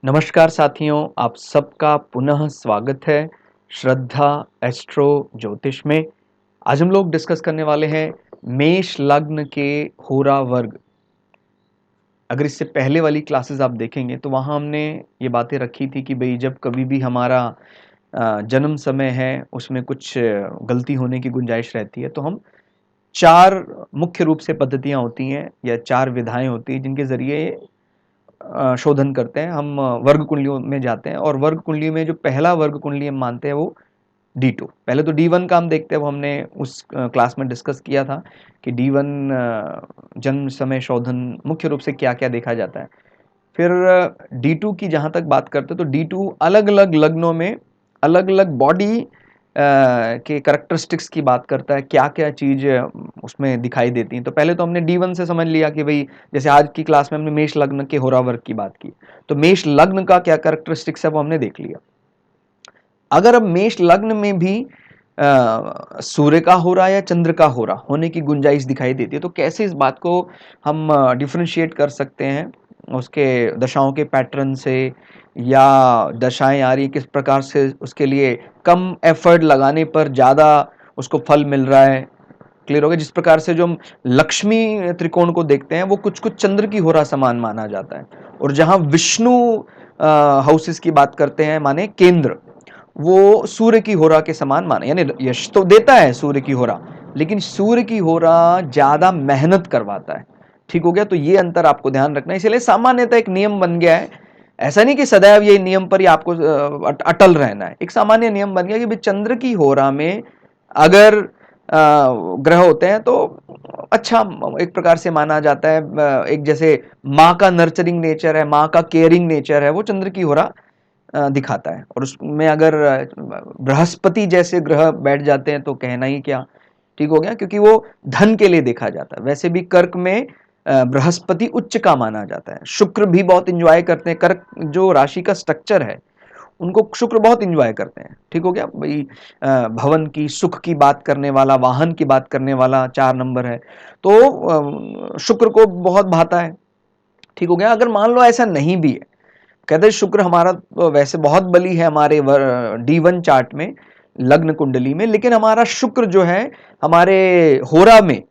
नमस्कार साथियों, आप सबका पुनः स्वागत है श्रद्धा एस्ट्रो ज्योतिष में। आज हम लोग डिस्कस करने वाले हैं मेष लग्न के होरा वर्ग। अगर इससे पहले वाली क्लासेस आप देखेंगे तो वहाँ हमने ये बातें रखी थी कि भाई जब कभी भी हमारा जन्म समय है उसमें कुछ गलती होने की गुंजाइश रहती है तो हम चार मुख्य रूप से पद्धतियाँ होती हैं या चार विधाएं होती हैं जिनके ज़रिए शोधन करते हैं। हम वर्ग कुंडलियों में जाते हैं और वर्ग कुंडली में जो पहला वर्ग कुंडली हम मानते हैं वो D2। पहले तो D1 का हम देखते हैं, वो हमने उस क्लास में डिस्कस किया था कि D1 जन्म समय शोधन मुख्य रूप से क्या क्या देखा जाता है। फिर D2 की जहाँ तक बात करते हैं तो D2 अलग अलग लग्नों में अलग अलग बॉडी के करैक्टरिस्टिक्स की बात करता है, क्या क्या चीज़ उसमें दिखाई देती हैं। तो पहले तो हमने D1 से समझ लिया कि भाई जैसे आज की क्लास में हमने मेष लग्न के होरा वर्ग की बात की, तो मेष लग्न का क्या करैक्टरिस्टिक्स है वो हमने देख लिया। अगर अब मेष लग्न में भी सूर्य का हो रहा या चंद्र का हो रहा होने की गुंजाइश दिखाई देती है, तो कैसे इस बात को हम डिफरेंशिएट कर सकते हैं उसके दशाओं के पैटर्न से, या दशाएं आ रही किस प्रकार से उसके लिए कम एफर्ट लगाने पर ज़्यादा उसको फल मिल रहा है। क्लियर हो गया। जिस प्रकार से जो हम लक्ष्मी त्रिकोण को देखते हैं वो कुछ कुछ चंद्र की होरा समान माना जाता है, और जहाँ विष्णु हाउसेस की बात करते हैं माने केंद्र, वो सूर्य की होरा के समान माने, यानी यश तो देता है सूर्य की होरा, लेकिन सूर्य की होरा ज्यादा मेहनत करवाता है। ठीक हो गया। तो ये अंतर आपको ध्यान रखना है। इसलिए सामान्यतः एक नियम बन गया है, ऐसा नहीं कि सदैव ये नियम पर ही आपको अटल रहना है। एक सामान्य नियम बन गया कि भाई चंद्र की होरा में अगर ग्रह होते हैं तो अच्छा एक प्रकार से माना जाता है। एक जैसे माँ का नर्चरिंग नेचर है, माँ का केयरिंग नेचर है, वो चंद्र की होरा दिखाता है। और उसमें अगर बृहस्पति जैसे ग्रह बैठ जाते हैं तो कहना ही क्या। ठीक हो गया। क्योंकि वो धन के लिए देखा जाता है। वैसे भी कर्क में बृहस्पति उच्च का माना जाता है। शुक्र भी बहुत इंजॉय करते हैं। कर्क जो राशि का स्ट्रक्चर है उनको शुक्र बहुत इंजॉय करते हैं। ठीक हो गया भाई। भवन की सुख की बात करने वाला, वाहन की बात करने वाला 4 नंबर है, तो शुक्र को बहुत भाता है। ठीक हो गया। अगर मान लो ऐसा नहीं भी है, कहते हैं शुक्र हमारा तो वैसे बहुत बली है हमारे D1 चार्ट में, लग्न कुंडली में, लेकिन हमारा शुक्र जो है हमारे होरा में,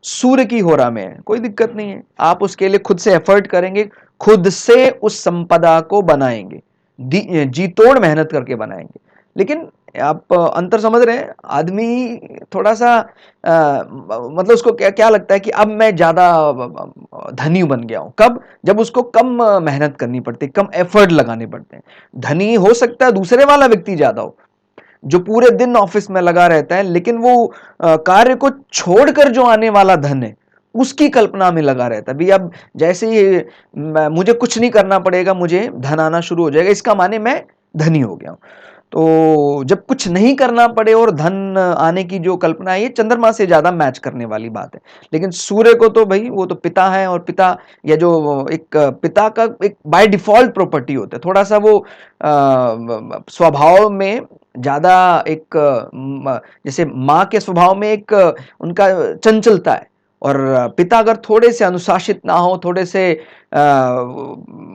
सूर्य की होरा में है, कोई दिक्कत नहीं है। आप उसके लिए खुद से एफर्ट करेंगे, खुद से उस संपदा को बनाएंगे, जी तोड़ मेहनत करके बनाएंगे। लेकिन आप अंतर समझ रहे हैं। आदमी थोड़ा सा मतलब उसको क्या क्या लगता है कि अब मैं ज्यादा धनी बन गया हूं। कब? जब उसको कम मेहनत करनी पड़ती है, कम एफर्ट लगाने पड़ते हैं। धनी हो सकता है दूसरे वाला व्यक्ति ज्यादा हो, जो पूरे दिन ऑफिस में लगा रहता है, लेकिन वो कार्य को छोड़कर जो आने वाला धन है उसकी कल्पना में लगा रहता है। भी अब जैसे ही मुझे कुछ नहीं करना पड़ेगा, मुझे धन आना शुरू हो जाएगा, इसका माने मैं धनी हो गया हूं। तो जब कुछ नहीं करना पड़े और धन आने की जो कल्पना है, ये चंद्रमा से ज्यादा मैच करने वाली बात है। लेकिन सूर्य को तो भाई वो तो पिता है, और पिता या जो एक पिता का एक बाय डिफॉल्ट प्रॉपर्टी होता है, थोड़ा सा वो स्वभाव में ज्यादा एक जैसे माँ के स्वभाव में एक उनका चंचलता है, और पिता अगर थोड़े से अनुशासित ना हो, थोड़े से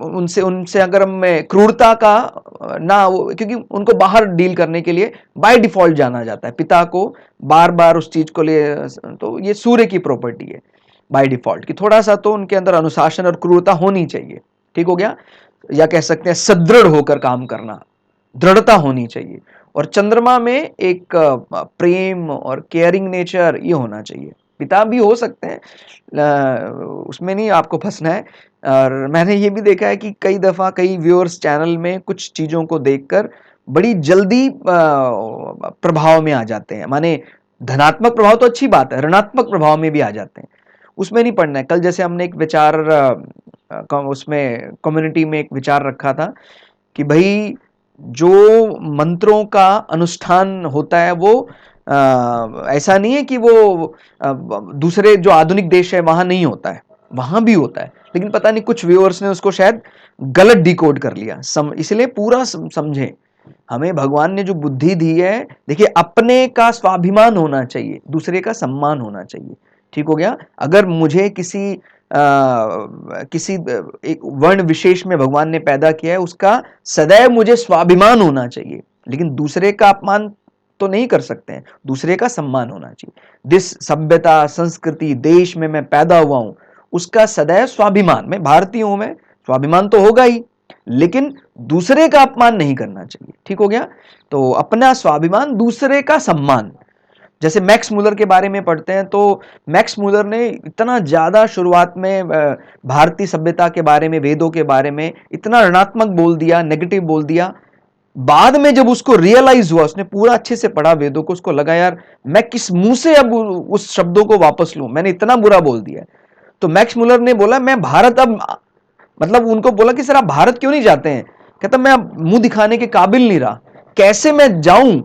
उनसे उनसे अगर मैं क्रूरता का ना हो, क्योंकि उनको बाहर डील करने के लिए बाय डिफॉल्ट जाना जाता है पिता को, बार बार उस चीज को लिए। तो ये सूर्य की प्रॉपर्टी है बाय डिफॉल्ट कि थोड़ा सा तो उनके अंदर अनुशासन और क्रूरता होनी चाहिए। ठीक हो गया। या कह सकते हैं सदृढ़ होकर काम करना, दृढ़ता होनी चाहिए। और चंद्रमा में एक प्रेम और केयरिंग नेचर ये होना चाहिए। पिता भी हो सकते हैं, उसमें नहीं आपको फंसना है। और मैंने ये भी देखा है कि कई दफा कई व्यूअर्स चैनल में कुछ चीजों को देखकर बड़ी जल्दी प्रभाव में आ जाते हैं। माने धनात्मक प्रभाव तो अच्छी बात है, ऋणात्मक प्रभाव में भी आ जाते हैं। उसमें नहीं पढ़ना है। कल जैसे हमने एक विचार उसमें कम्युनिटी में एक विचार रखा था कि भाई जो मंत्रों का अनुष्ठान होता है वो ऐसा नहीं है कि वो दूसरे जो आधुनिक देश है वहां नहीं होता है, वहां भी होता है। लेकिन पता नहीं कुछ व्यूअर्स ने उसको शायद गलत डिकोड कर लिया। इसलिए पूरा समझें। हमें भगवान ने जो बुद्धि दी है, देखिए अपने का स्वाभिमान होना चाहिए, दूसरे का सम्मान होना चाहिए। ठीक हो गया। अगर मुझे किसी किसी एक वर्ण विशेष में भगवान ने पैदा किया है, उसका सदैव मुझे स्वाभिमान होना चाहिए, लेकिन दूसरे का अपमान तो नहीं कर सकते हैं, दूसरे का सम्मान होना चाहिए। जिस सभ्यता संस्कृति देश में मैं पैदा हुआ हूं, उसका सदैव स्वाभिमान, मैं भारतीय हूं, मैं स्वाभिमान तो होगा ही, लेकिन दूसरे का अपमान नहीं करना चाहिए। ठीक हो गया? तो अपना स्वाभिमान, दूसरे का सम्मान। जैसे मैक्स मुलर के बारे में पढ़ते हैं, तो मैक्स मुलर ने इतना ज्यादा शुरुआत में भारतीय सभ्यता के बारे में, वेदों के बारे में इतना ऋणात्मक बोल दिया, नेगेटिव बोल दिया। बाद में जब उसको रियलाइज हुआ, उसने पूरा अच्छे से पढ़ा वेदों को, उसको लगा यार मैं किस मुंह से अब उस शब्दों को वापस लूं, मैंने इतना बुरा बोल दिया। तो मैक्स मुलर ने बोला मैं भारत अब, मतलब उनको बोला कि सर आप भारत क्यों नहीं जाते हैं? कहता मैं अब मुंह दिखाने के काबिल नहीं रहा, कैसे मैं जाऊं,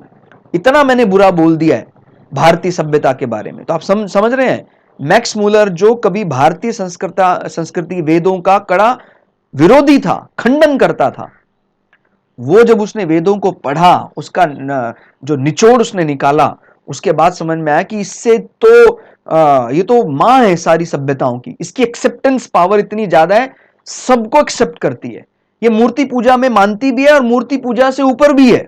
इतना मैंने बुरा बोल दिया है भारतीय सभ्यता के बारे में। तो आप समझ रहे हैं, मैक्स मुलर जो कभी भारतीय संस्कृति वेदों का कड़ा विरोधी था, खंडन करता था, वो जब उसने वेदों को पढ़ा, उसका जो निचोड़ उसने निकाला, उसके बाद समझ में आया कि इससे तो ये तो मां है सारी सभ्यताओं की, इसकी एक्सेप्टेंस पावर इतनी ज्यादा है, सबको एक्सेप्ट करती है, ये मूर्ति पूजा में मानती भी है और मूर्ति पूजा से ऊपर भी है।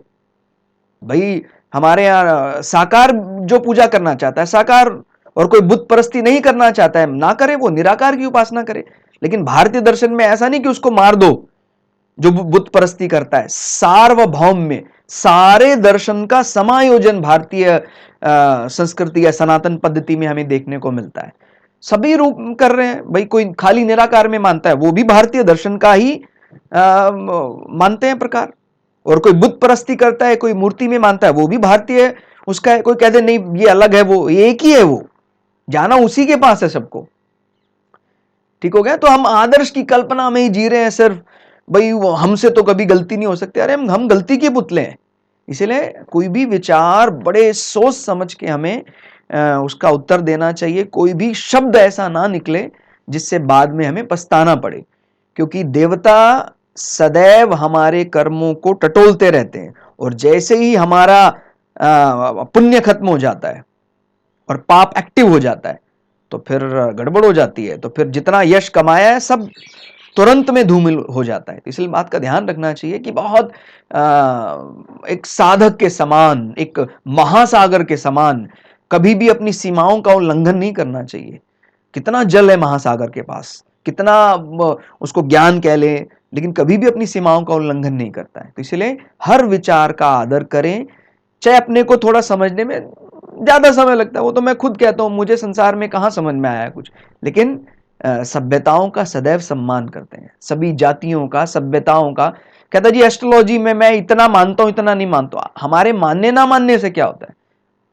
भाई हमारे यहाँ साकार जो पूजा करना चाहता है साकार, और कोई बुत परस्ती नहीं करना चाहता है ना करे, वो निराकार की उपासना करे। लेकिन भारतीय दर्शन में ऐसा नहीं कि उसको मार दो जो बुत परस्ती करता है, सार्वभौम में सारे दर्शन का समायोजन भारतीय संस्कृति या सनातन पद्धति में हमें देखने को मिलता है। सभी रूप कर रहे हैं। भाई कोई खाली निराकार में मानता है, वो भी भारतीय दर्शन का ही मानते हैं प्रकार, और कोई बुत परस्ती करता है, कोई मूर्ति में मानता है, वो भी भारतीय उसका है। कोई कहते नहीं ये अलग है, वो एक ही है, वो जाना उसी के पास है सबको। ठीक हो गया? तो हम आदर्श की कल्पना में ही जी रहे हैं सिर्फ, भाई वो हमसे तो कभी गलती नहीं हो सकती। अरे हम गलती के पुतले हैं। इसलिए कोई भी विचार बड़े सोच समझ के हमें उसका उत्तर देना चाहिए। कोई भी शब्द ऐसा ना निकले जिससे बाद में हमें पछताना पड़े, क्योंकि देवता सदैव हमारे कर्मों को टटोलते रहते हैं, और जैसे ही हमारा पुण्य खत्म हो जाता है और पाप एक्टिव हो जाता है, तो फिर गड़बड़ हो जाती है। तो फिर जितना यश कमाया है सब तुरंत में धूमिल हो जाता है। इसलिए बात का ध्यान रखना चाहिए कि बहुत एक साधक के समान, एक महासागर के समान कभी भी अपनी सीमाओं का उल्लंघन नहीं करना चाहिए। कितना जल है महासागर के पास, कितना उसको ज्ञान कह ले, लेकिन कभी भी अपनी सीमाओं का उल्लंघन नहीं करता है। तो इसलिए हर विचार का आदर करें, चाहे अपने को थोड़ा समझने में ज्यादा समय लगता है, वो तो मैं खुद कहता हूं, मुझे संसार में कहां समझ में आया कुछ, लेकिन सभ्यताओं का सदैव सम्मान करते हैं, सभी जातियों का, सभ्यताओं का। कहता जी एस्ट्रोलॉजी में मैं इतना मानता हूं, इतना नहीं मानता। हमारे मानने ना मानने से क्या होता है?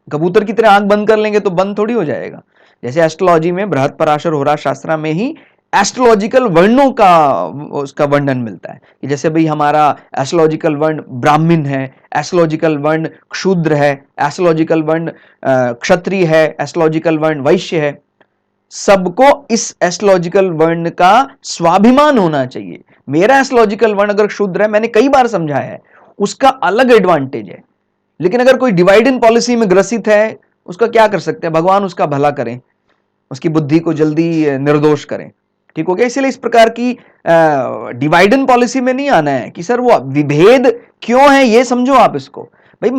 कबूतर की तरह आंख बंद कर लेंगे तो बंद थोड़ी हो जाएगा। जैसे एस्ट्रोलॉजी में बृहद पराशर होरा शास्त्र में ही एस्ट्रोलॉजिकल वर्णों का उसका वर्णन मिलता है कि जैसे भाई हमारा एस्ट्रोलॉजिकल वर्ण ब्राह्मण है, एस्ट्रोलॉजिकल वर्ण शूद्र है, एस्ट्रोलॉजिकल वर्ण क्षत्रिय है, एस्ट्रोलॉजिकल वर्ण वैश्य है। सबको इस एस्ट्रोलॉजिकल वर्ण का स्वाभिमान होना चाहिए। मेरा एस्ट्रोलॉजिकल वर्ण अगर शूद्र है, मैंने कई बार समझाया है, उसका अलग एडवांटेज है। लेकिन अगर कोई डिवाइड इन पॉलिसी में ग्रसित है, उसका क्या कर सकते हैं? भगवान उसका भला करें, उसकी बुद्धि को जल्दी निर्दोष करें। ठीक हो गया? इसलिए इस प्रकार की डिवाइड इन पॉलिसी में नहीं आना है कि सर वो विभेद क्यों है, ये समझो आप इसको। भाई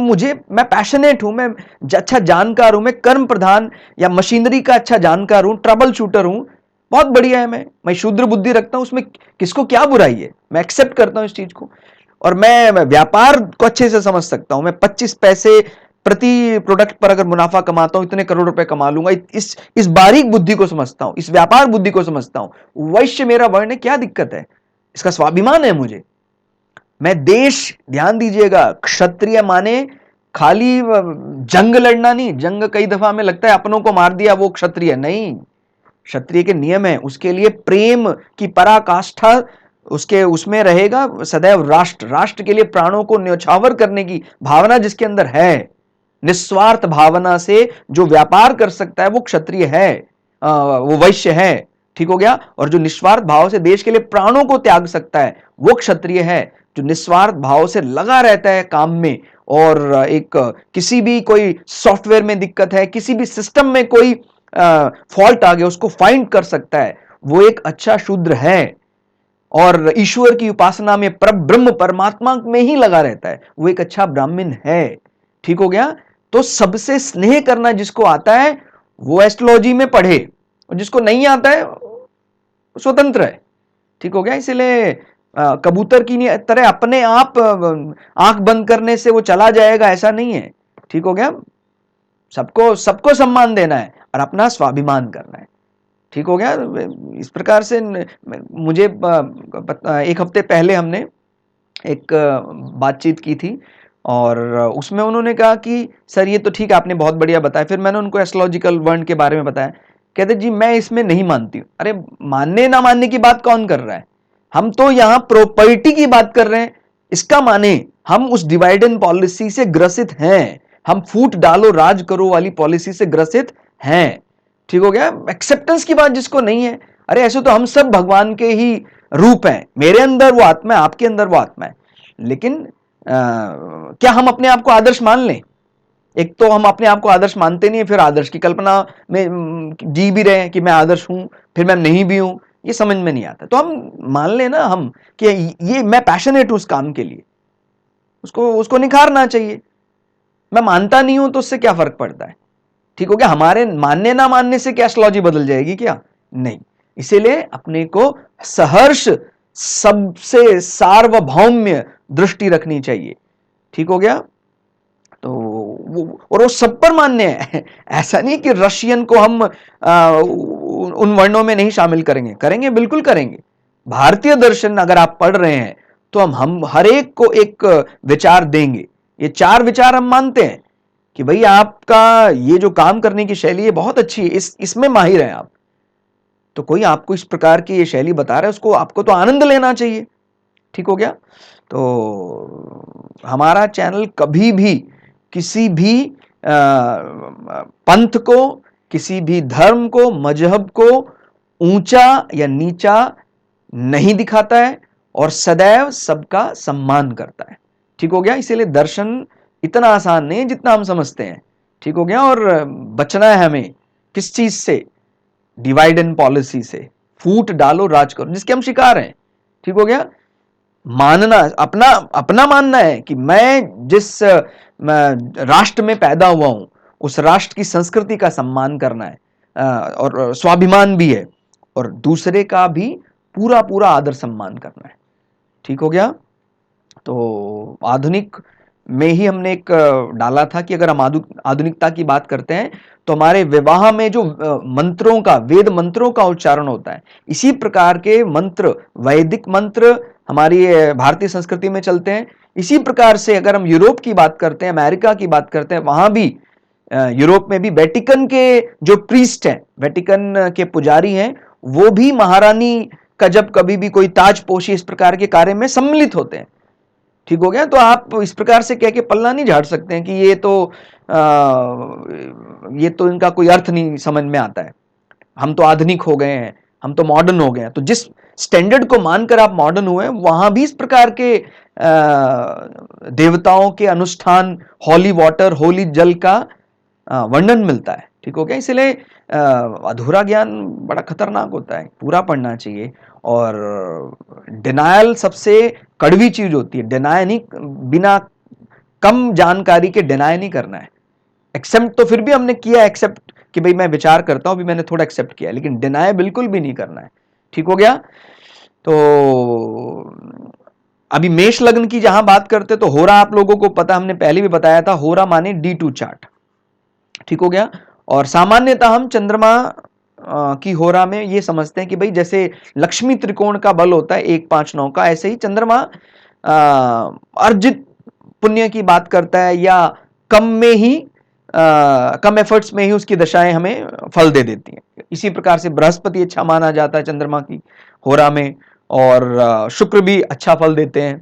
मैं पैशनेट हूं, मैं अच्छा जानकार हूं, मैं कर्म प्रधान या मशीनरी का अच्छा जानकार हूं, ट्रबल शूटर हूं, बहुत बढ़िया है। मैं शुद्र बुद्धि रखता हूं, उसमें किसको क्या बुराई है? मैं एक्सेप्ट करता हूं इस चीज को, और मैं व्यापार को अच्छे से समझ सकता हूं। मैं 25 पैसे प्रति प्रोडक्ट पर अगर मुनाफा कमाता हूं, इतने करोड़ रुपए कमा लूंगा, इस बारीक बुद्धि को समझता हूं, इस व्यापार बुद्धि को समझता हूं। वैश्य मेरा वर्ण है, क्या दिक्कत है? इसका स्वाभिमान है मुझे। मैं देश, ध्यान दीजिएगा, क्षत्रिय माने खाली जंग लड़ना नहीं। जंग कई दफा हमें लगता है अपनों को मार दिया वो क्षत्रिय नहीं। क्षत्रिय के नियम है, उसके लिए प्रेम की पराकाष्ठा उसके उसमें रहेगा सदैव। राष्ट्र के लिए प्राणों को न्यौछावर करने की भावना जिसके अंदर है, निस्वार्थ भावना से जो व्यापार कर सकता है वो क्षत्रिय है, वो वैश्य है। ठीक हो गया? और जो निस्वार्थ भाव से देश के लिए प्राणों को त्याग सकता है वो क्षत्रिय है। जो निस्वार्थ भाव से लगा रहता है काम में, और एक किसी भी कोई सॉफ्टवेयर में दिक्कत है, किसी भी सिस्टम में कोई फॉल्ट आ गया, उसको फाइंड कर सकता है, वो एक अच्छा शूद्र है और ईश्वर की उपासना में ब्रह्म परमात्मा में ही लगा रहता है, वो एक अच्छा ब्राह्मण है। ठीक हो गया। तो सबसे स्नेह करना जिसको आता है वो एस्ट्रोलॉजी में पढ़े, और जिसको नहीं आता है स्वतंत्र है। ठीक हो गया। इसलिए कबूतर की तरह अपने आप आंख बंद करने से वो चला जाएगा ऐसा नहीं है। ठीक हो गया। सबको सबको सम्मान देना है और अपना स्वाभिमान करना है। ठीक हो गया। इस प्रकार से मुझे एक हफ्ते पहले हमने एक बातचीत की थी और उसमें उन्होंने कहा कि सर ये तो ठीक है, आपने बहुत बढ़िया बताया। फिर मैंने उनको एस्ट्रोलॉजिकल वर्ल्ड के बारे में बताया। कहते जी मैं इसमें नहीं मानती हूँ। अरे मानने ना मानने की बात कौन कर रहा है? हम तो यहाँ प्रॉपर्टी की बात कर रहे हैं। इसका माने हम उस डिवाइड एंड पॉलिसी से ग्रसित हैं, हम फूट डालो राज करो वाली पॉलिसी से ग्रसित हैं। ठीक हो गया। एक्सेप्टेंस की बात जिसको नहीं है, अरे ऐसे तो हम सब भगवान के ही रूप हैं, मेरे अंदर वो आत्मा है, आपके अंदर वो आत्मा है। लेकिन क्या हम अपने आप को आदर्श मान लें? एक तो हम अपने आप को आदर्श मानते नहीं है, फिर आदर्श की कल्पना में जी भी रहे हैं कि मैं आदर्श हूं, फिर मैं नहीं भी हूं, ये समझ में नहीं आता। तो हम मान लेना हम कि ये मैं पैशनेट हूं उस काम के लिए, उसको उसको निखारना चाहिए। मैं मानता नहीं हूं तो उससे क्या फर्क पड़ता है? ठीक हो गया। हमारे मानने ना मानने से क्या एस्ट्रोलॉजी बदल जाएगी क्या? नहीं। इसीलिए अपने को सहर्ष सबसे सार्वभौम्य दृष्टि रखनी चाहिए। ठीक हो गया। तो वो सब पर मान्य है। ऐसा नहीं कि रशियन को हम उन वर्णों में नहीं शामिल करेंगे, करेंगे बिल्कुल करेंगे। भारतीय दर्शन अगर आप पढ़ रहे हैं तो हम हर एक को एक विचार देंगे। ये 4 विचार हम मानते हैं कि भाई आपका ये जो काम करने की शैली है बहुत अच्छी है, इसमें माहिर हैं आप। तो कोई आपको इस प्रकार की ये शैली बता रहा है, उसको आपको तो आनंद लेना चाहिए। ठीक हो गया। तो हमारा चैनल कभी भी किसी भी पंथ को, किसी भी धर्म को, मजहब को ऊंचा या नीचा नहीं दिखाता है और सदैव सबका सम्मान करता है। ठीक हो गया। इसीलिए दर्शन इतना आसान नहीं है जितना हम समझते हैं। ठीक हो गया। और बचना है हमें किस चीज से? डिवाइड एंड पॉलिसी से। फूट डालो राज करो, जिसके हम शिकार हैं। ठीक हो गया। मानना अपना अपना मानना है कि मैं जिस राष्ट्र में पैदा हुआ हूं उस राष्ट्र की संस्कृति का सम्मान करना है, और स्वाभिमान भी है, और दूसरे का भी पूरा पूरा आदर सम्मान करना है। ठीक हो गया। तो आधुनिक में ही हमने एक डाला था कि अगर हम आधुनिकता की बात करते हैं तो हमारे विवाह में जो मंत्रों का, वेद मंत्रों का उच्चारण होता है, इसी प्रकार के मंत्र, वैदिक मंत्र हमारी भारतीय संस्कृति में चलते हैं। इसी प्रकार से अगर हम यूरोप की बात करते हैं, अमेरिका की बात करते हैं, वहां भी यूरोप में भी वेटिकन के जो प्रीस्ट हैं, वेटिकन के पुजारी हैं, वो भी महारानी का जब कभी भी कोई ताजपोशी इस प्रकार के कार्य में सम्मिलित होते हैं। ठीक हो गया। तो आप इस प्रकार से कह के पल्ला नहीं झाड़ सकते हैं कि ये तो इनका कोई अर्थ नहीं समझ में आता है, हम तो आधुनिक हो गए हैं, हम तो मॉडर्न हो गए हैं। तो जिस स्टैंडर्ड को मानकर आप मॉडर्न हुए हैं, वहां भी इस प्रकार के देवताओं के अनुष्ठान, होली वाटर, होली जल का वर्णन मिलता है। ठीक हो गया। इसलिए अधूरा ज्ञान बड़ा खतरनाक होता है, पूरा पढ़ना चाहिए। और डिनायल सबसे कड़वी चीज होती है। डिनाय नहीं, बिना कम जानकारी के डिनाय नहीं करना है। एक्सेप्ट तो फिर भी हमने किया, एक्सेप्ट कि भाई मैं विचार करता हूं, अभी मैंने थोड़ा एक्सेप्ट किया, लेकिन डिनाय बिल्कुल भी नहीं करना है। ठीक हो गया। तो अभी मेष लग्न की जहां बात करते तो होरा आप लोगों को पता, हमने पहले भी बताया था, होरा माने D2 चार्ट। ठीक हो गया। और सामान्यतः हम चंद्रमा की होरा में ये समझते हैं कि भाई जैसे लक्ष्मी त्रिकोण का बल होता है 1 5 9 का, ऐसे ही चंद्रमा अर्जित पुण्य की बात करता है, या कम में ही कम एफर्ट्स में ही उसकी दशाएं हमें फल दे देती हैं। इसी प्रकार से बृहस्पति अच्छा माना जाता है चंद्रमा की होरा में, और शुक्र भी अच्छा फल देते हैं।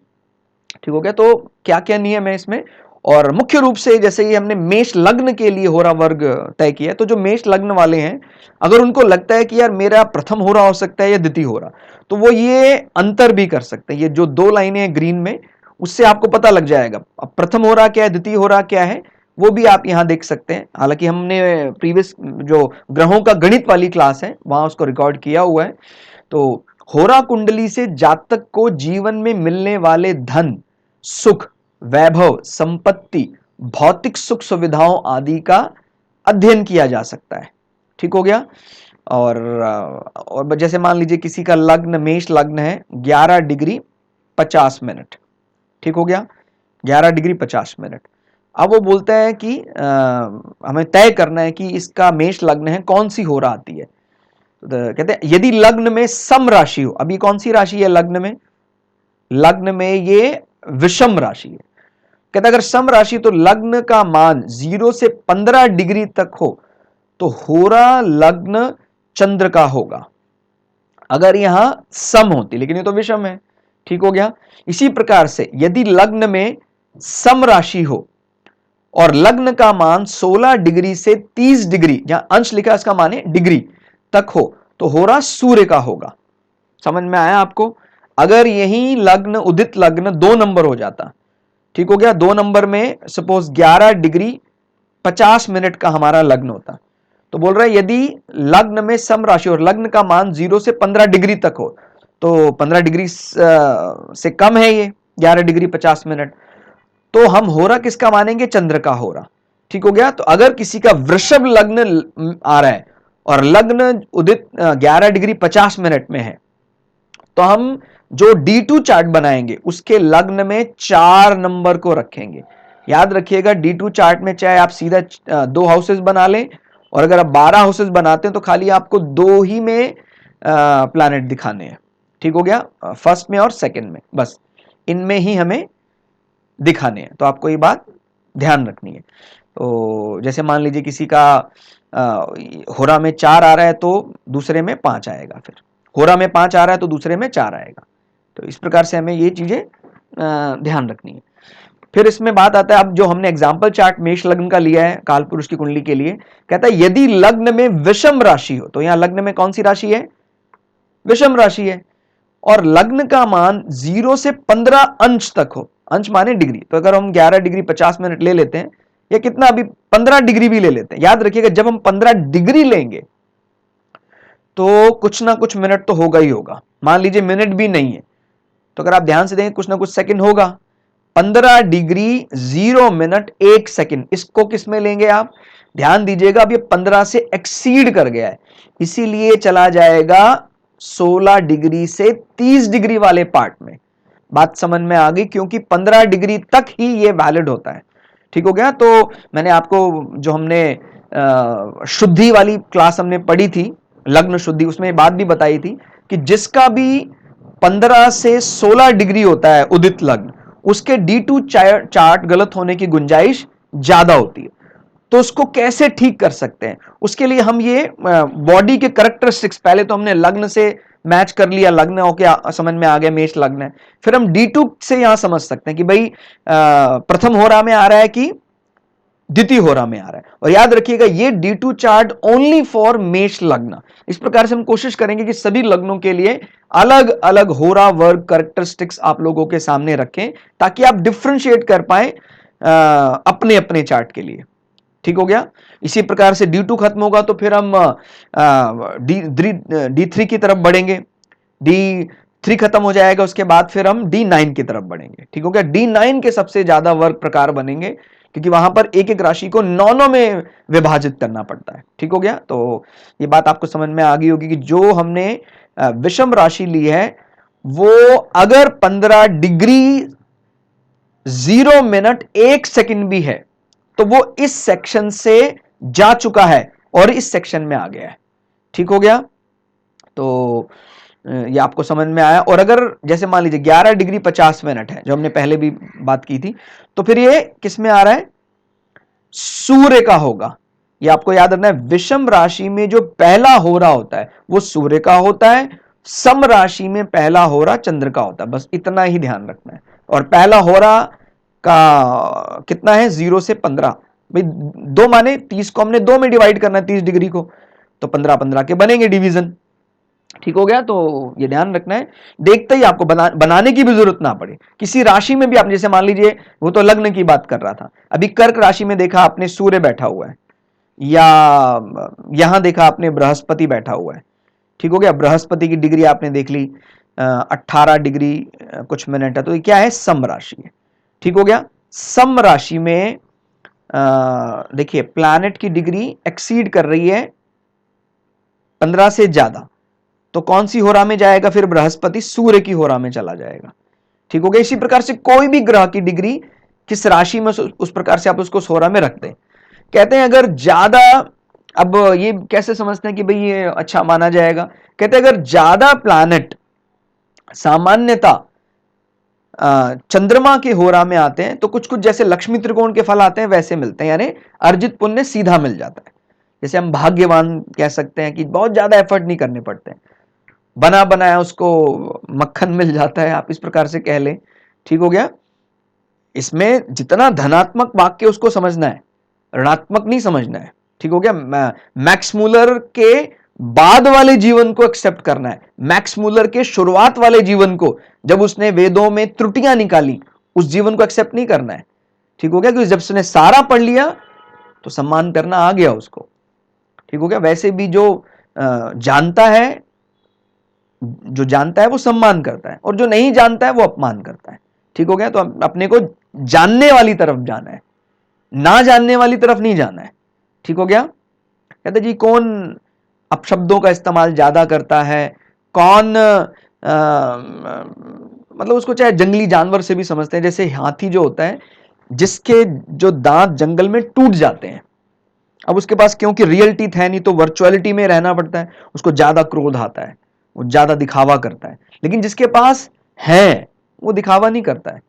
ठीक हो गया। तो क्या क्या नियम है इसमें? और मुख्य रूप से जैसे ही हमने मेष लग्न के लिए होरा वर्ग तय किया, तो जो मेष लग्न वाले हैं, अगर उनको लगता है कि यार मेरा प्रथम होरा हो सकता है या द्वितीय होरा, तो वो ये अंतर भी कर सकते हैं। ये जो 2 लाइनें हैं ग्रीन में, उससे आपको पता लग जाएगा अब प्रथम होरा क्या है, द्वितीय होरा क्या है, वो भी आप यहाँ देख सकते हैं। हालांकि हमने प्रीवियस जो ग्रहों का गणित वाली क्लास है वहां उसको रिकॉर्ड किया हुआ है। तो होरा कुंडली से जातक को जीवन में मिलने वाले धन, सुख, वैभव, संपत्ति, भौतिक सुख सुविधाओं आदि का अध्ययन किया जा सकता है। ठीक हो गया। और जैसे मान लीजिए किसी का लग्न मेष लग्न है 11 डिग्री 50 मिनट, ठीक हो गया, 11 डिग्री 50 मिनट। अब वो बोलता है कि हमें तय करना है कि इसका मेष लग्न है कौन सी होरा आती है। तो कहते हैं यदि लग्न में सम राशि हो, अभी कौन सी राशि है लग्न में? लग्न में ये विषम राशि है। कहते अगर सम राशि तो लग्न का मान 0 से 15 डिग्री तक हो तो होरा लग्न चंद्र का होगा, अगर यहां सम होती, लेकिन ये तो विषम है। ठीक हो गया। इसी प्रकार से यदि लग्न में सम राशि हो और लग्न का मान 16 डिग्री से 30 डिग्री, जहां अंश लिखा है इसका माने डिग्री तक हो, तो होरा सूर्य का होगा। समझ में आया आपको? अगर यही लग्न उदित लग्न 2 नंबर हो जाता, ठीक हो गया, 2 नंबर में सपोज 11 डिग्री 50 मिनट का हमारा लग्न होता, तो बोल रहा है यदि लग्न में सम राशि और लग्न का मान 0 से 15 डिग्री तक हो, तो 15 डिग्री से कम है ये 11 डिग्री 50 मिनट, तो हम होरा किसका मानेंगे? चंद्र का होरा। ठीक हो गया। तो अगर किसी का वृषभ लग्न आ रहा है और लग्न उदित 11 डिग्री 50 मिनट में है, तो हम जो D2 चार्ट बनाएंगे उसके लग्न में 4 नंबर को रखेंगे। याद रखिएगा D2 चार्ट में चाहे आप सीधा 2 हाउसेस बना लें, और अगर आप 12 हाउसेस बनाते हैं तो खाली आपको 2 ही में प्लैनेट दिखाने हैं। ठीक हो गया, फर्स्ट में और सेकंड में, बस इनमें ही हमें दिखाने हैं। तो आपको ये बात ध्यान रखनी है। तो जैसे मान लीजिए किसी का होरा में 4 आ रहा है तो दूसरे में 5 आएगा, फिर होरा में 5 आ रहा है तो दूसरे में 4 आएगा। तो इस प्रकार से हमें ये चीजें ध्यान रखनी है। फिर इसमें बात आता है, अब जो हमने एग्जाम्पल चार्ट मेष लग्न का लिया है काल पुरुष की कुंडली के लिए, कहता है यदि लग्न में विषम राशि हो, तो यहां लग्न में कौन सी राशि है? विषम राशि है, और लग्न का मान 0 से 15 अंश तक हो, अंश माने डिग्री, तो अगर हम 11 डिग्री 50 मिनट ले लेते हैं, या कितना अभी 15 डिग्री भी ले लेते हैं, याद रखिएगा जब हम 15 डिग्री लेंगे तो कुछ ना कुछ मिनट तो होगा ही होगा। मान लीजिए मिनट भी नहीं है तो अगर आप ध्यान से देखें कुछ ना कुछ सेकंड होगा। 15 डिग्री 0 मिनट 1 सेकंड, इसको किस में लेंगे आप? ध्यान दीजिएगा, अब ये 15 से एक्सीड कर गया है, इसीलिए चला जाएगा 16 डिग्री से 30 डिग्री वाले पार्ट में। बात समझ में आ गई? क्योंकि 15 डिग्री तक ही ये वैलिड होता है। ठीक हो गया। तो मैंने आपको जो हमने शुद्धि वाली क्लास हमने पढ़ी थी, लग्न शुद्धि, उसमें बात भी बताई थी कि जिसका भी 15 से 16 डिग्री होता है उदित लग्न, उसके D2 चार्ट गलत होने की गुंजाइश ज्यादा होती है। तो उसको कैसे ठीक कर सकते हैं? उसके लिए हम ये बॉडी के कैरेक्टरिस्टिक्स, पहले तो हमने लग्न से मैच कर लिया, लग्न होके समझ में आ गया मेष लग्न है, फिर हम D2 से यहां समझ सकते हैं कि भाई प्रथम होरा में आ रहा है कि द्वितीय होरा में आ रहा है। और याद रखिएगा ये D2 चार्ट ओनली फॉर मेष लग्न। इस प्रकार से हम कोशिश करेंगे कि सभी लग्नों के लिए अलग अलग होरा वर्ग कैरेक्टरिस्टिक्स आप लोगों के सामने रखें, ताकि आप डिफ्रेंशिएट कर पाए अपने अपने चार्ट के लिए। ठीक हो गया। इसी प्रकार से D2 खत्म होगा तो फिर हम D3 की तरफ बढ़ेंगे, D3 खत्म हो जाएगा उसके बाद फिर हम D9 की तरफ बढ़ेंगे। ठीक हो गया। D9 के सबसे ज्यादा वर्ग प्रकार बनेंगे, क्योंकि वहां पर एक एक राशि को 9 में विभाजित करना पड़ता है। ठीक हो गया। तो ये बात आपको समझ में आ गई होगी कि जो हमने विषम राशि ली है वो अगर 15 डिग्री 0 मिनट 1 सेकंड भी है तो वो इस सेक्शन से जा चुका है और इस सेक्शन में आ गया है। ठीक हो गया। तो ये आपको समझ में आया। और अगर जैसे मान लीजिए 11 डिग्री 50 मिनट है जो हमने पहले भी बात की थी, तो फिर ये किस में आ रहा है? सूर्य का होगा। ये आपको याद रखना है, विषम राशि में जो पहला होरा होता है वो सूर्य का होता है, सम राशि में पहला होरा चंद्र का होता है। बस इतना ही ध्यान रखना है। और पहला होरा का कितना है? 0 से 15, भाई 2 माने 30 को हमने 2 में डिवाइड करना है, 30 डिग्री को, तो 15 15 के बनेंगे डिवीजन। ठीक हो गया। तो ये ध्यान रखना है, देखते ही आपको बनाने की भी जरूरत ना पड़े। किसी राशि में भी आप, जैसे मान लीजिए वो तो लग्न की बात कर रहा था, अभी कर्क राशि में देखा आपने सूर्य बैठा हुआ है, या यहां देखा आपने बृहस्पति बैठा हुआ है। ठीक हो गया, बृहस्पति की डिग्री आपने देख ली 18 डिग्री कुछ मिनट है, तो ये क्या है, सम राशि है। ठीक हो गया, सम राशि में देखिए प्लैनेट की डिग्री एक्सीड कर रही है 15 से ज्यादा, तो कौन सी होरा में जाएगा, फिर बृहस्पति सूर्य की होरा में चला जाएगा। ठीक हो गया, इसी प्रकार से कोई भी ग्रह की डिग्री किस राशि में, उस प्रकार से आप उसको होरा में रख दें। कहते हैं अगर ज्यादा, अब ये कैसे समझते हैं कि भाई ये अच्छा माना जाएगा, कहते हैं अगर ज्यादा प्लैनेट सामान्यता चंद्रमा के होरा में आते हैं तो कुछ कुछ जैसे लक्ष्मी त्रिकोण के फल आते हैं वैसे मिलते हैं, यानी अर्जित पुण्य सीधा मिल जाता है। जैसे हम भाग्यवान कह सकते हैं कि बहुत ज्यादा एफर्ट नहीं करने पड़ते हैं, बना बनाया उसको मक्खन मिल जाता है, आप इस प्रकार से कह लें। ठीक हो गया, इसमें जितना धनात्मक वाक्य उसको समझना है, ऋणात्मक नहीं समझना है। ठीक हो गया, मैक्स मूलर के बाद वाले जीवन को एक्सेप्ट करना है, मैक्स मूलर के शुरुआत वाले जीवन को, जब उसने वेदों में त्रुटियां निकाली उस जीवन को एक्सेप्ट नहीं करना है। ठीक हो गया, क्योंकि जब उसने सारा पढ़ लिया तो सम्मान करना आ गया उसको। ठीक हो गया, वैसे भी जो जानता है, जो जानता है वो सम्मान करता है, और जो नहीं जानता है वो अपमान करता है। ठीक हो गया, तो अपने को जानने वाली तरफ जाना है, ना जानने वाली तरफ नहीं जाना है। ठीक हो गया, कहते जी कौन अपशब्दों का इस्तेमाल ज्यादा करता है, कौन मतलब उसको चाहे जंगली जानवर से भी समझते हैं, जैसे हाथी जो होता है जिसके जो दांत जंगल में टूट जाते हैं, अब उसके पास क्योंकि रियल टीथ है नहीं तो वर्चुअलिटी में रहना पड़ता है, उसको ज्यादा क्रोध आता है, वो ज्यादा दिखावा करता है, लेकिन जिसके पास है वो दिखावा नहीं करता है।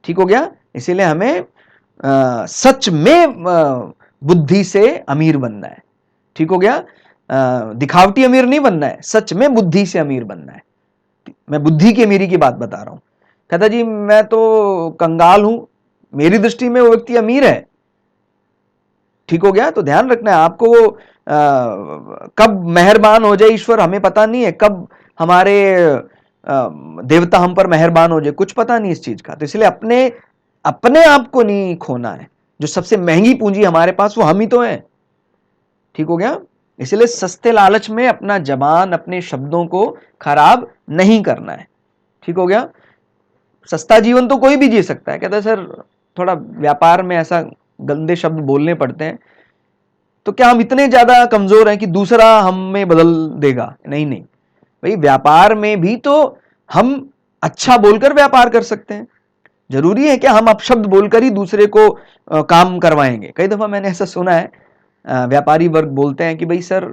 ठीक हो गया, इसीलिए हमें सच में बुद्धि से अमीर बनना है। ठीक हो गया, दिखावटी अमीर नहीं बनना है, सच में बुद्धि से अमीर बनना है। मैं बुद्धि की अमीरी की बात बता रहा हूं। कहता जी मैं तो कंगाल हूं, मेरी दृष्टि में वो व्यक्ति अमीर है। ठीक हो गया, तो ध्यान रखना है आपको, कब मेहरबान हो जाए ईश्वर हमें पता नहीं है, कब हमारे देवता हम पर मेहरबान हो जाए कुछ पता नहीं इस चीज का। तो इसलिए अपने अपने आप को नहीं खोना है, जो सबसे महंगी पूंजी हमारे पास वो हम ही तो हैं। ठीक हो गया, इसलिए सस्ते लालच में अपना जबान, अपने शब्दों को खराब नहीं करना है। ठीक हो गया, सस्ता जीवन तो कोई भी जी सकता है। कहता है सर थोड़ा व्यापार में ऐसा गंदे शब्द बोलने पड़ते हैं, तो क्या हम इतने ज्यादा कमजोर हैं कि दूसरा हम में बदल देगा? नहीं नहीं भाई, व्यापार में भी तो हम अच्छा बोलकर व्यापार कर सकते हैं। जरूरी है क्या हम अपशब्द बोलकर ही दूसरे को काम करवाएंगे? कई दफा मैंने ऐसा सुना है, व्यापारी वर्ग बोलते हैं कि भाई सर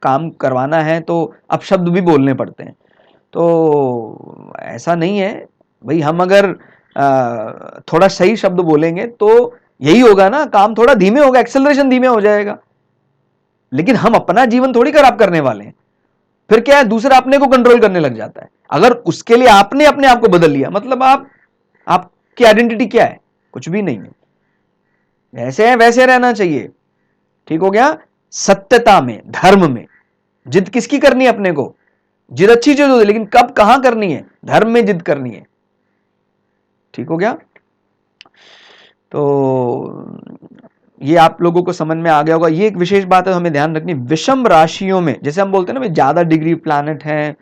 काम करवाना है तो अपशब्द भी बोलने पड़ते हैं। तो ऐसा नहीं है भाई, हम अगर थोड़ा सही शब्द बोलेंगे तो यही होगा ना, काम थोड़ा धीमे होगा, एक्सेलरेशन धीमे हो जाएगा, लेकिन हम अपना जीवन थोड़ी खराब करने वाले हैं। फिर क्या है, दूसरा अपने को कंट्रोल करने लग जाता है। अगर उसके लिए आपने अपने आप को बदल लिया, मतलब आपकी आइडेंटिटी क्या है? कुछ भी नहीं है, वैसे है वैसे रहना चाहिए। ठीक हो गया, सत्यता में, धर्म में जिद किसकी करनी है? अपने को। जिद अच्छी चीज होती, लेकिन कब कहां करनी है? धर्म में जिद करनी है। ठीक हो गया, तो ये आप लोगों को समझ में आ गया होगा। ये एक विशेष बात है हमें ध्यान रखनी, विषम राशियों में, जैसे हम बोलते हैं ना ज्यादा डिग्री प्लैनेट है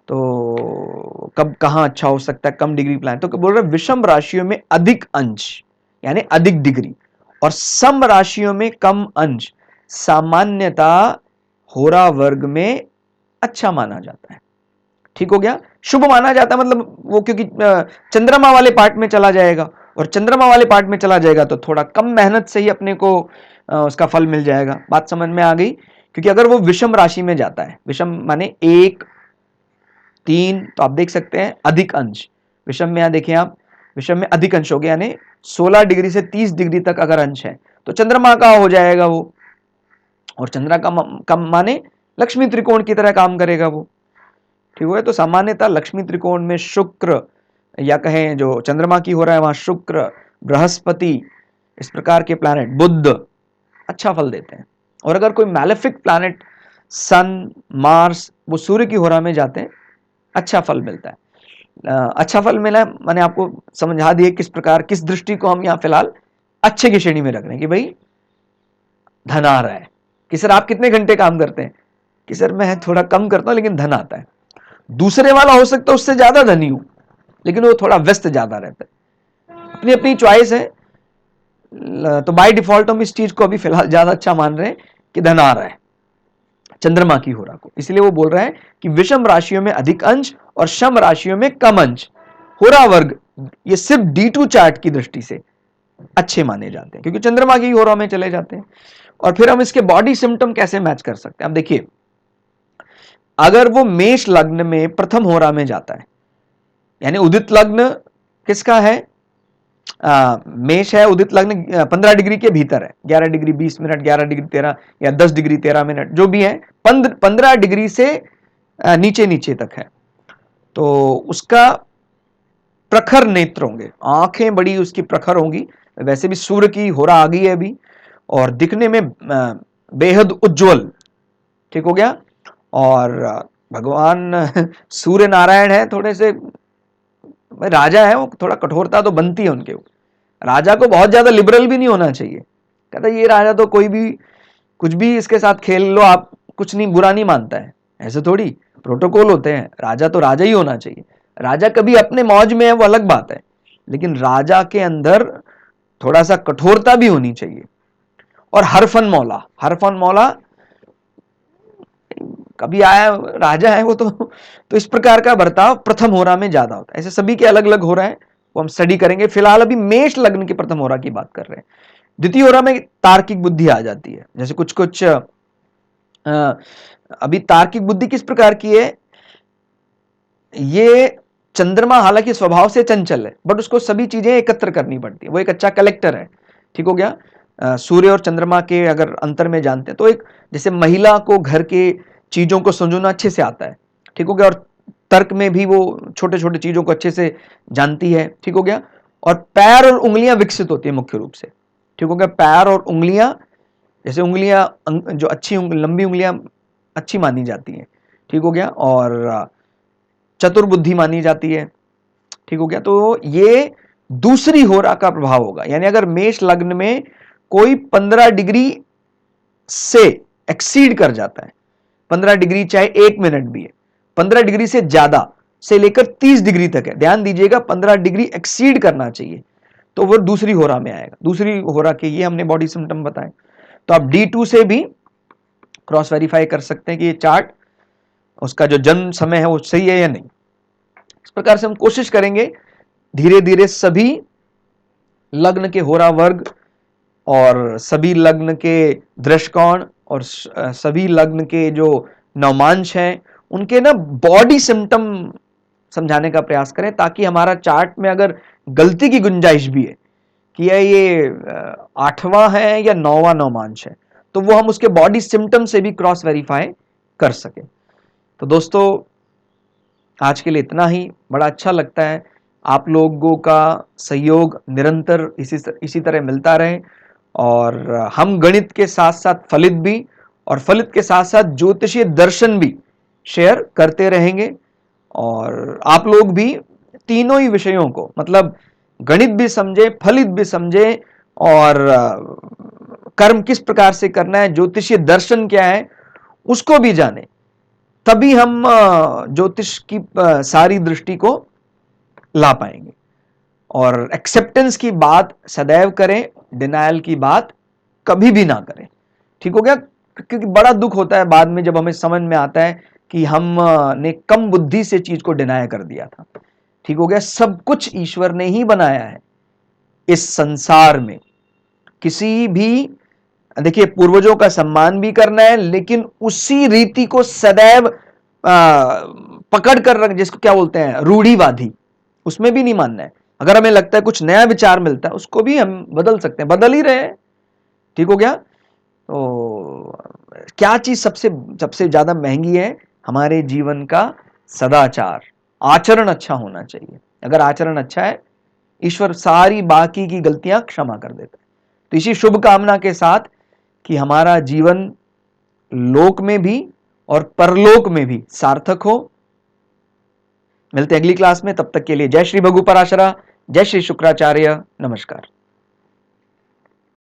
तो कब कहां अच्छा हो सकता है, कम डिग्री प्लैनेट, तो बोल रहे विषम राशियों में अधिक अंश यानी अधिक डिग्री, और सम राशियों में कम अंश सामान्यता होरा वर्ग में अच्छा माना जाता है। ठीक हो गया, शुभ माना जाता है, मतलब वो क्योंकि चंद्रमा वाले पार्ट में चला जाएगा, और चंद्रमा वाले पार्ट में चला जाएगा तो थोड़ा कम मेहनत से ही अपने को उसका फल मिल जाएगा। बात समझ में आ गई? क्योंकि अगर वो विषम राशि में जाता है, विषम माने 1 3, तो आप देख सकते हैं अधिक अंश विषम में, यहां देखें आप, विषम में अधिक अंश हो गया, यानी 16 डिग्री से 30 डिग्री तक अगर अंश है तो चंद्रमा का हो जाएगा वो, और चंद्रमा का कम माने लक्ष्मी त्रिकोण की तरह काम करेगा वो। ठीक है, तो सामान्यतः लक्ष्मी त्रिकोण में शुक्र, या कहें जो चंद्रमा की हो रहा है वहां शुक्र, बृहस्पति, इस प्रकार के प्लैनेट, बुध अच्छा फल देते हैं। और अगर कोई मैलेफिक प्लैनेट सन, मार्स, वो सूर्य की होरा में जाते हैं, अच्छा फल मिलता है। अच्छा फल मिला, मैंने आपको समझा दिया किस प्रकार, किस दृष्टि को हम यहाँ फिलहाल अच्छे की श्रेणी में रख रहे हैं कि भाई धन आ रहा है। कि सर आप कितने घंटे काम करते हैं? कि सर मैं थोड़ा कम करता हूं लेकिन धन आता है। दूसरे वाला हो सकता है उससे ज्यादा धनी हूं, लेकिन वो थोड़ा व्यस्त ज्यादा रहता है। अपनी अपनी चॉइस है। तो बाय डिफॉल्ट हम इस चीज को अभी फिलहाल ज्यादा अच्छा मान रहे हैं कि धन आ रहा है चंद्रमा की होरा को। इसलिए वो बोल रहा है कि विषम राशियों में अधिक अंश और सम राशियों में कम अंश होरा वर्ग ये सिर्फ D2 चार्ट की दृष्टि से अच्छे माने जाते हैं, क्योंकि चंद्रमा की होरा में चले जाते हैं। और फिर हम इसके बॉडी सिम्टम कैसे मैच कर सकते हैं? अब देखिए, अगर वो मेष लग्न में प्रथम होरा में जाता है, यानी उदित लग्न किसका है? मेष है, उदित लग्न 15 डिग्री के भीतर है, 11 डिग्री 20 मिनट, 11 डिग्री 13 या 10 डिग्री 13 मिनट, जो भी है 15 डिग्री से नीचे नीचे तक है। तो उसका प्रखर नेत्र होंगे, आंखें बड़ी उसकी प्रखर होंगी। वैसे भी सूर्य की होरा आ गई है अभी, और दिखने में बेहद उज्जवल, ठीक हो गया। और भगवान सूर्य नारायण है, थोड़े से राजा है, वो थोड़ा कठोरता तो बनती है उनके ऊपर। राजा को बहुत ज्यादा लिबरल भी नहीं होना चाहिए। कहता ये राजा तो कोई भी कुछ भी इसके साथ खेल लो, आप कुछ नहीं, बुरा नहीं मानता है। ऐसे थोड़ी प्रोटोकॉल होते हैं। राजा तो राजा ही होना चाहिए। राजा कभी अपने मौज में है वो अलग बात है, लेकिन राजा के अंदर थोड़ा सा कठोरता भी होनी चाहिए। और हरफन मौला, हरफन मौला कभी आया राजा है वो, तो इस प्रकार का बर्ताव प्रथम होरा में ज्यादा होता है। ऐसे सभी के अलग अलग हो रहा है, वो हम स्टडी करेंगे। फिलहाल अभी मेष लग्न की प्रथम होरा की बात कर रहे हैं। द्वितीय होरा में तार्किक बुद्धि आ जाती है। जैसे कुछ कुछ अभी तार्किक बुद्धि किस प्रकार की है? ये चंद्रमा हालांकि स्वभाव से चंचल है, बट उसको सभी चीजें एकत्र करनी पड़ती है। वो एक अच्छा कलेक्टर है, ठीक हो गया। सूर्य और चंद्रमा के अगर अंतर में जानते हैं तो एक, जैसे महिला को घर के चीजों को समझना अच्छे से आता है, ठीक हो गया। और तर्क में भी वो छोटे छोटे चीजों को अच्छे से जानती है, ठीक हो गया। और पैर और उंगलियां विकसित होती है मुख्य रूप से, ठीक हो गया। पैर और उंगलियां, जैसे उंगलियां जो अच्छी लंबी उंगलियां अच्छी मानी जाती हैं, ठीक हो गया। और चतुर्बुद्धि मानी जाती है, ठीक हो गया। तो ये दूसरी होरा का प्रभाव होगा। यानी अगर मेष लग्न में कोई 15 डिग्री से एक्सीड कर जाता है, 15 डिग्री चाहे 1 मिनट भी है, 15 डिग्री से ज्यादा से लेकर 30 डिग्री तक है, ध्यान दीजिएगा 15 डिग्री एक्सीड करना चाहिए, तो वो दूसरी होरा में आएगा। दूसरी होरा के ये हमने बॉडी सिम्टम बताए। तो आप D2 से भी क्रॉस वेरीफाई कर सकते हैं कि ये चार्ट, उसका जो जन्म समय है वो सही है या नहीं। इस प्रकार से हम कोशिश करेंगे धीरे धीरे सभी लग्न के होरा वर्ग और सभी लग्न के दृष्टिकोण और सभी लग्न के जो नवमांश हैं उनके ना बॉडी सिम्टम समझाने का प्रयास करें, ताकि हमारा चार्ट में अगर गलती की गुंजाइश भी है कि ये 8वां है या 9वां नवमांश है, तो वो हम उसके बॉडी सिम्टम से भी क्रॉस वेरीफाई कर सके। तो दोस्तों आज के लिए इतना ही। बड़ा अच्छा लगता है आप लोगों का सहयोग निरंतर इसी तरह मिलता रहे, और हम गणित के साथ साथ फलित भी, और फलित के साथ साथ ज्योतिषीय दर्शन भी शेयर करते रहेंगे। और आप लोग भी तीनों ही विषयों को, मतलब गणित भी समझे, फलित भी समझे, और कर्म किस प्रकार से करना है, ज्योतिषीय दर्शन क्या है उसको भी जाने। तभी हम ज्योतिष की सारी दृष्टि को ला पाएंगे। और एक्सेप्टेंस की बात सदैव करें, डिनायल की बात कभी भी ना करें, ठीक हो गया। क्योंकि बड़ा दुख होता है बाद में जब हमें समझ में आता है कि हमने कम बुद्धि से चीज को डिनाय कर दिया था, ठीक हो गया। सब कुछ ईश्वर ने ही बनाया है इस संसार में। किसी भी, देखिए पूर्वजों का सम्मान भी करना है, लेकिन उसी रीति को सदैव पकड़ कर रख, जिसको क्या बोलते हैं रूढ़िवादी, उसमें भी नहीं मानना है। अगर हमें लगता है कुछ नया विचार मिलता है उसको भी हम बदल सकते हैं, बदल ही रहे हैं, ठीक हो गया। तो क्या चीज सबसे ज्यादा महंगी है? हमारे जीवन का सदाचार, आचरण अच्छा होना चाहिए। अगर आचरण अच्छा है, ईश्वर सारी बाकी की गलतियां क्षमा कर देता है। तो इसी शुभ कामना के साथ कि हमारा जीवन लोक में भी और परलोक में भी सार्थक हो। मिलते हैं अगली क्लास में, तब तक के लिए जय श्री भगु पराशरा, जय श्री शुक्राचार्य, नमस्कार।